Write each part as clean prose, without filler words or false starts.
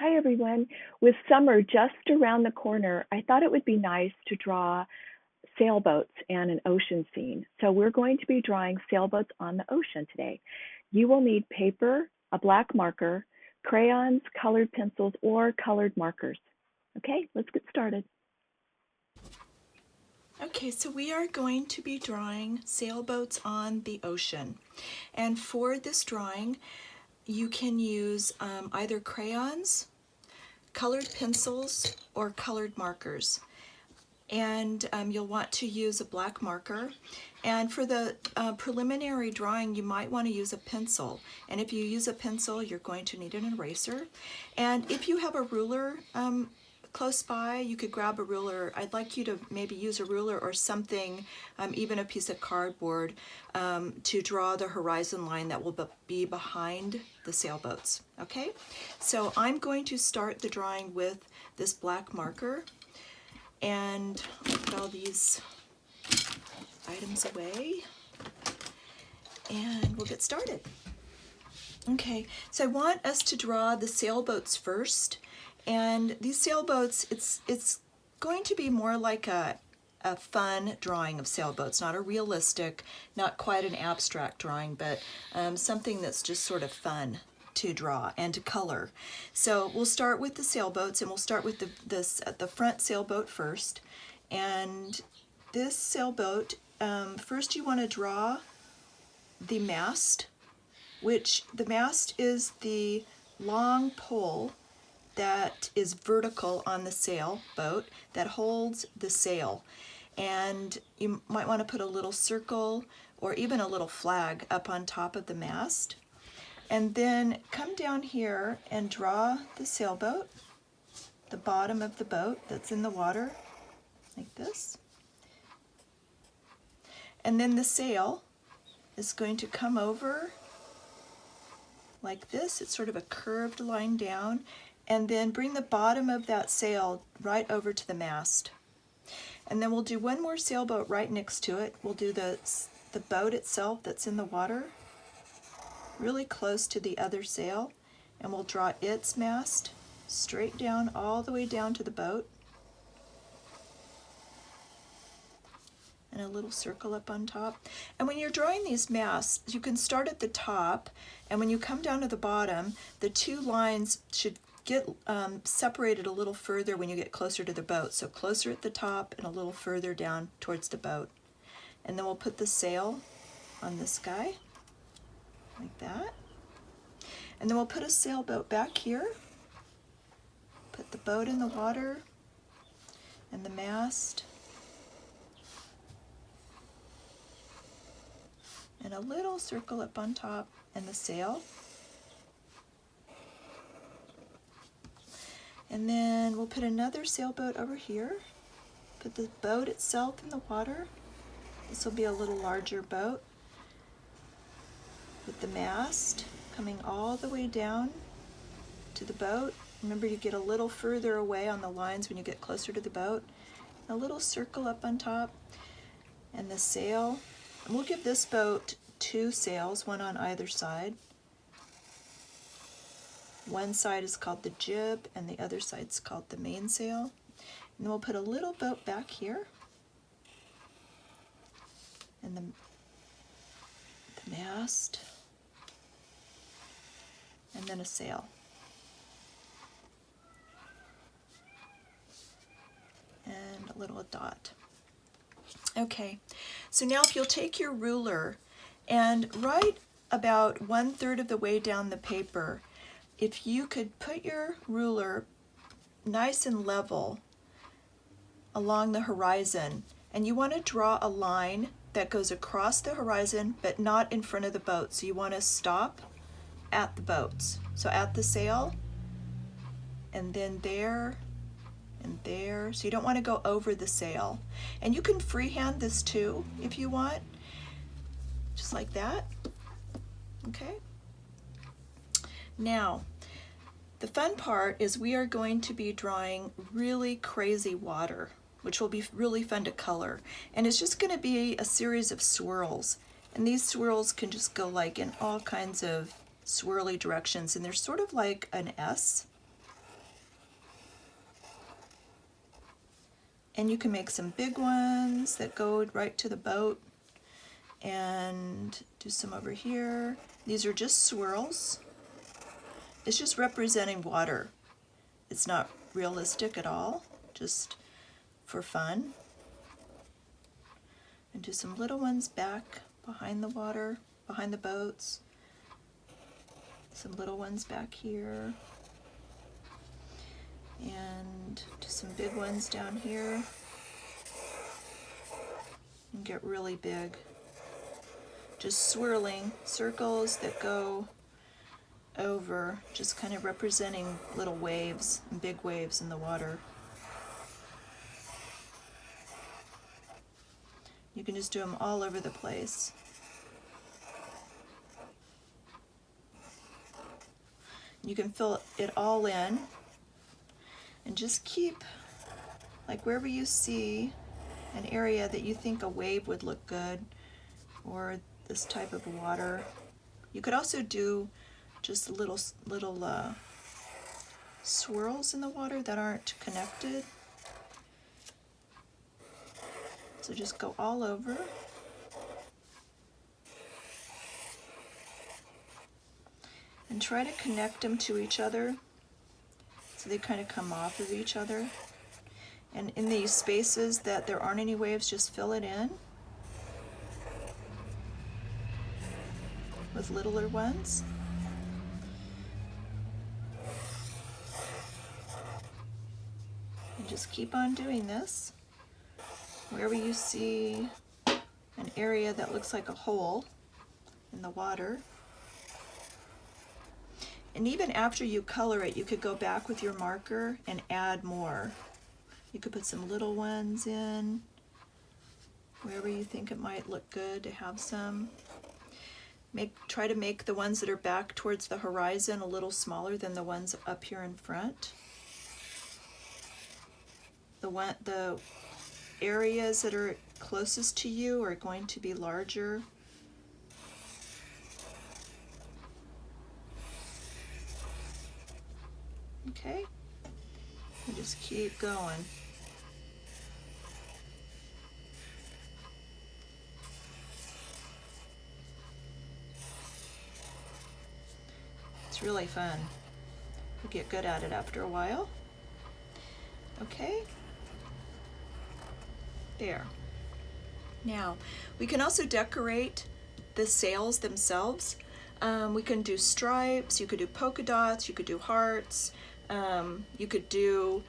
Hi, everyone. With summer just around the corner, I thought it would be nice to draw sailboats and an ocean scene. So we're going to be drawing sailboats on the ocean today. You will need paper, a black marker, crayons, colored pencils, or colored markers. Okay, let's get started. Okay, so we are going to be drawing sailboats on the ocean. And for this drawing, you can use either crayons, colored pencils, or colored markers. And you'll want to use a black marker. And for the preliminary drawing, you might want to use a pencil. And if you use a pencil, you're going to need an eraser. And if you have a ruler close by, you could grab a ruler. I'd like you to maybe use a ruler or something, even a piece of cardboard, to draw the horizon line that will be behind the sailboats. Okay, so I'm going to start the drawing with this black marker, and I'll put all these items away and we'll get started. Okay, so I want us to draw the sailboats first. And these sailboats, it's going to be more like a fun drawing of sailboats, not a realistic, not quite an abstract drawing, but something that's just sort of fun to draw and to color. So we'll start with the sailboats, and we'll start with the front sailboat first. And this sailboat, first you want to draw the mast, which the mast is the long pole that is vertical on the sailboat that holds the sail. And you might want to put a little circle or even a little flag up on top of the mast. And then come down here and draw the sailboat, the bottom of the boat that's in the water, like this. And then the sail is going to come over like this. It's sort of a curved line down, and then bring the bottom of that sail right over to the mast. And then we'll do one more sailboat right next to it. We'll do the boat itself that's in the water really close to the other sail, and we'll draw its mast straight down all the way down to the boat, and a little circle up on top. And when you're drawing these masts, you can start at the top, and when you come down to the bottom, the two lines should get separated a little further when you get closer to the boat. So closer at the top and a little further down towards the boat. And then we'll put the sail on this guy, like that. And then we'll put a sailboat back here, put the boat in the water, and the mast, and a little circle up on top, and the sail. And then we'll put another sailboat over here, put the boat itself in the water. This will be a little larger boat, with the mast coming all the way down to the boat. Remember, you get a little further away on the lines when you get closer to the boat. A little circle up on top, and the sail. And we'll give this boat two sails, one on either side. One side is called the jib, and the other side's called the mainsail. And then we'll put a little boat back here, and the mast, and then a sail. And a little dot. Okay, so now if you'll take your ruler and right about 1/3 of the way down the paper, if you could put your ruler nice and level along the horizon, and you want to draw a line that goes across the horizon but not in front of the boat. So you want to stop at the boats. So at the sail, and then there, and there. So you don't want to go over the sail. And you can freehand this too if you want, just like that. Okay. Now, the fun part is we are going to be drawing really crazy water, which will be really fun to color. And it's just going to be a series of swirls. And these swirls can just go like in all kinds of swirly directions. And they're sort of like an S. And you can make some big ones that go right to the boat, and do some over here. These are just swirls. It's just representing water. It's not realistic at all, just for fun. And do some little ones back behind the water, behind the boats. Some little ones back here. And do some big ones down here. And get really big. Just swirling circles that go over, just kind of representing little waves and big waves in the water. You can just do them all over the place. You can fill it all in and just keep, like wherever you see an area that you think a wave would look good, or this type of water. You could also do just little swirls in the water that aren't connected. So just go all over. And try to connect them to each other so they kind of come off of each other. And in these spaces that there aren't any waves, just fill it in with littler ones. And just keep on doing this. Wherever you see an area that looks like a hole in the water. And even after you color it, you could go back with your marker and add more. You could put some little ones in, wherever you think it might look good to have some. Try to make the ones that are back towards the horizon a little smaller than the ones up here in front. The areas that are closest to you are going to be larger. Okay, and just keep going. It's really fun. You get good at it after a while. Okay, there. Now, we can also decorate the sails themselves. We can do stripes, you could do polka dots, you could do hearts, you could do,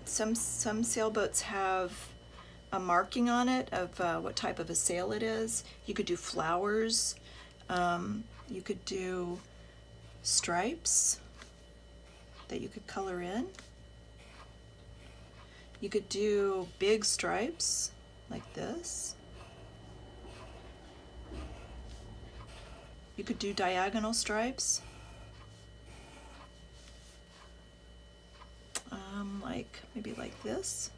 some sailboats have a marking on it of what type of a sail it is. You could do flowers, you could do stripes that you could color in. You could do big stripes like this. You could do diagonal stripes, maybe like this.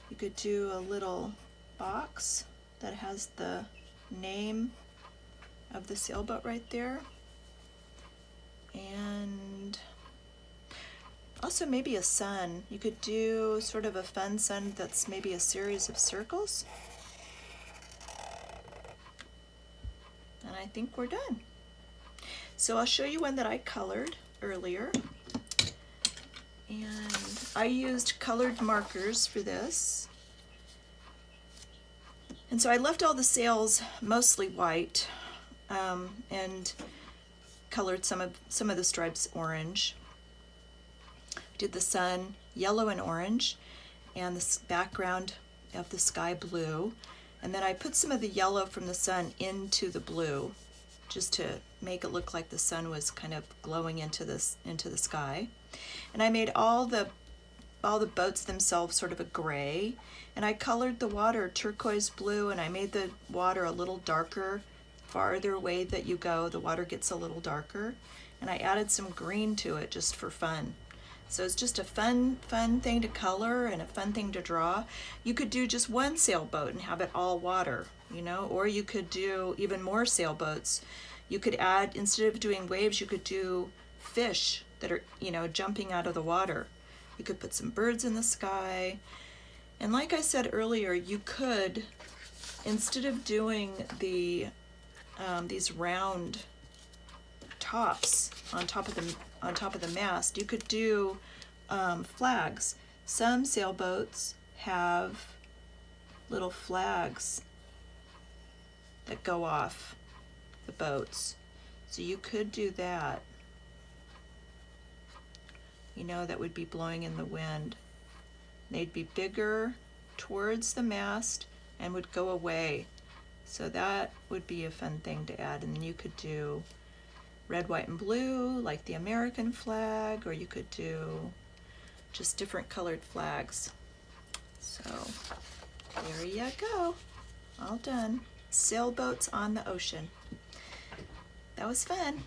You could do a little box that has the name of the sailboat right there. And also maybe a sun. You could do sort of a fun sun that's maybe a series of circles. And I think we're done. So I'll show you one that I colored earlier. And I used colored markers for this. And so I left all the sails mostly white, and colored some of the stripes orange. Did the sun yellow and orange, and the background of the sky blue. And then I put some of the yellow from the sun into the blue, just to make it look like the sun was kind of glowing into the sky. And I made all the boats themselves sort of a gray, and I colored the water turquoise blue, and I made the water a little darker. Farther away that you go, the water gets a little darker, and I added some green to it just for fun. So it's just a fun thing to color and a fun thing to draw. You could do just one sailboat and have it all water, or you could do even more sailboats. You could add, instead of doing waves, you could do fish that are, you know, jumping out of the water. You could put some birds in the sky. And like I said earlier, you could, instead of doing the these round tops on top of the mast, you could do flags. Some sailboats have little flags that go off the boats, so you could do that. You know, that would be blowing in the wind. They'd be bigger towards the mast and would go away. So that would be a fun thing to add. And then you could do red, white, and blue, like the American flag, or you could do just different colored flags. So there you go. All done. Sailboats on the ocean. That was fun.